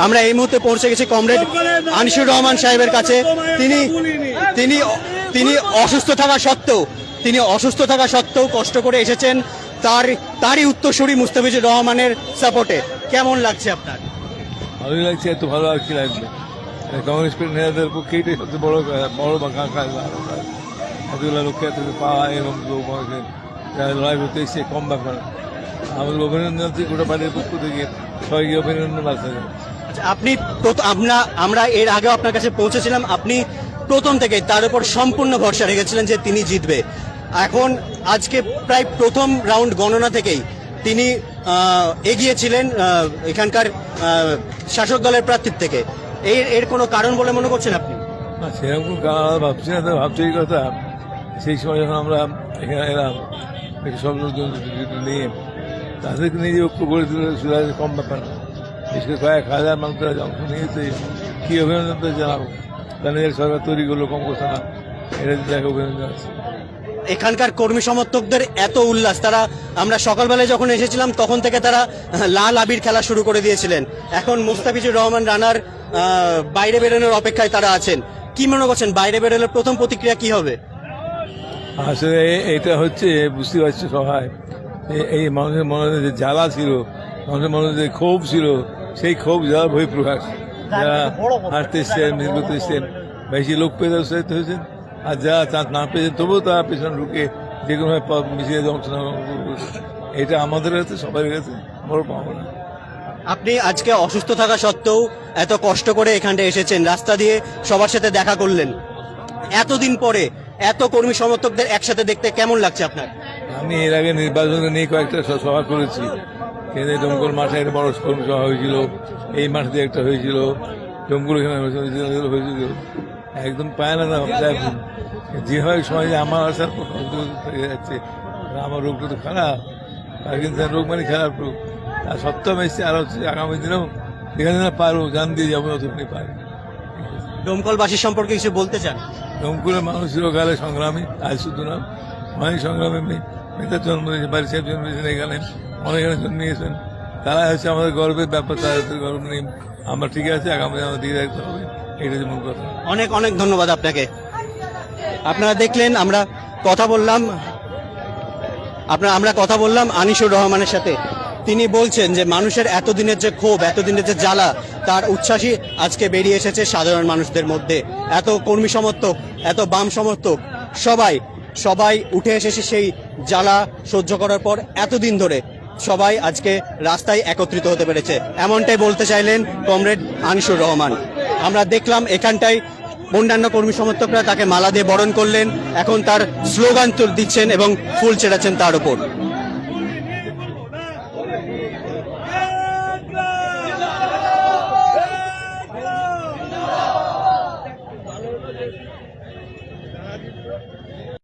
আমরা এই মুহূর্তে পৌঁছে গেছি কমরেড আনিসুর রহমান সাহেবের কাছে। তিনি তিনি তিনি অসুস্থ থাকা সত্ত্বেও কষ্ট করে এসেছেন তারই উত্তরসূরি মুস্তাফিজুর রহমানের সাপোর্টে। কেমন লাগছে আপনার? ভালোই লাগছে, এত ভালো আর কি লাগবে। কংগ্রেস নেতাদের পক্ষে এটাই সবচেয়ে বড় এতগুলো লোককে এত পাওয়া এবং লড়াই করতে এসছে কম ব্যাপার। আমাদের অভিনন্দন গোটা পার্টির পক্ষ থেকে সবাইকে অভিনন্দন আছে। আপনি আমরা এর আগে আপনার কাছে পৌঁছেছিলাম, আপনি প্রথম থেকে তার উপর সম্পূর্ণ ভরসা রেখেছিলেন যে তিনি জিতবে। এখন আজকে প্রায় প্রথম রাউন্ড গণনা থেকেই তিনি এগিয়েছিলেন এখানকার শাসক দলের প্রার্থীর থেকে। এর কোনো কারণ বলে মনে করছেন আপনি? সেরকম কারণ ভাবছি না, তো ভাবছি এই কথা। সেই সময় যখন আমরা এখানে এলাম সব লোকজন নিয়ে তাদেরকে নিজে ঐক্য গড়ে তুলে কম ব্যাপার না। বিশেষ করে কয়েক হাজার মানুষরা অংশ নিয়েছে, কি অভিনন্দন জানাবো। তাদের সরকার তৈরি করলো, কম কথা না, এটা দেখে অভিনন্দন আছে। এখানকার কর্মী সমর্থকদের এত উল্লাস, আমরা সকালবেলায় যখন এসেছিলাম তখন থেকে তারা লাল আবির খেলা শুরু করে দিয়েছিলেন। এখন মুস্তাফিজুর রহমান রানার বাইরে বেরোনোর অপেক্ষায় তারা আছেন। কি মনে করছেন, বাইরে বেরোলে প্রথম প্রতিক্রিয়া কি হবে? আসলে এটা হচ্ছে বুঝতে পারছি সবাই, এই মানুষের মনে যে জ্বালা ছিল, মানুষের মনে যে ক্ষোভ ছিল, সেই ক্ষোভ জ্বালা বহিঃপ্রকাশ। যারা হাঁটতে এসছেন, নির্গত এসছেন, বেশি লোক পেয়ে উৎসাহিত হয়েছেন। আর যারা চান্স না পেয়েছেন তবুও তারা পেছনে ঢুকে যে কোনো মিছিলে অংশগ্রহণ করছে। এটা আমাদের কাছে, সবাই কাছে বড় পাওনা। আপনি আজকে অসুস্থ থাকা সত্ত্বেও এত কষ্ট করে এখানটা এসেছেন, রাস্তা দিয়ে সবার সাথে দেখা করলেন। এতদিন পরে এত কর্মী সমর্থকদের একসাথে দেখতে কেমন লাগছে আপনার? আমি এর আগে নির্বাচনে নিয়ে কয়েকটা সভা করেছি, কিন্তু দমকল মাঠে একটা বড় কর্মী সভা হয়েছিল, এই মাঠে দিয়ে একটা হয়েছিল, দমকল হয়েছিল। একদম পায় না যেভাবে সময় আমার আসার যাচ্ছে। আমার রোগটা তো খারাপ, পার্কিনসন রোগ মানে খারাপ রোগ। আর সপ্তাহ এসছে, আর হচ্ছে আগামী দিনেও এখানে পারবো, জান দিয়ে যাবো, যতক্ষণই পারি। দমকলবাসীর সম্পর্কে কিছু বলতে চান? দমকলের মানুষেরও গালে সংগ্রামী, আজ শুধু না, অনেক সংগ্রামী নেতার জন্ম দিয়েছে, বাড়ি সাহেব জন্ম দিয়েছেন, এখানে অনেক জন্মিয়েছেন। তারা হচ্ছে আমাদের গর্বের ব্যাপার, তাদের গর্ব নেই। আমরা ঠিক আছে, আগামী দিনে আমাদের দিকে রাখতে হবে, এটা যে মূল কথা। অনেক অনেক ধন্যবাদ আপনাকে। আপনারা দেখলেন, আমরা কথা বললাম আনিসুর রহমানের সাথে। তিনি বলছেন যে মানুষের এতদিনের যে ক্ষোভ, এতদিনের যে জ্বালা, তার উচ্ছ্বাসই আজকে বেরিয়ে এসেছে সাধারণ মানুষদের মধ্যে। এত কর্মী সমর্থক, এত বাম সমর্থক, সবাই উঠে এসেছে সেই জ্বালা সহ্য করার পর। এতদিন ধরে সবাই আজকে রাস্তায় একত্রিত হতে পেরেছে, এমনটাই বলতে চাইলেন কমরেড আনিসুর রহমান। আমরা দেখলাম এখানটায় অন্যান্য কর্মী সমর্থকরা তাকে মালা দিয়ে বরণ করলেন, এখন তার স্লোগান দিচ্ছেন এবং ফুল ছেড়াচ্ছেন তার উপর।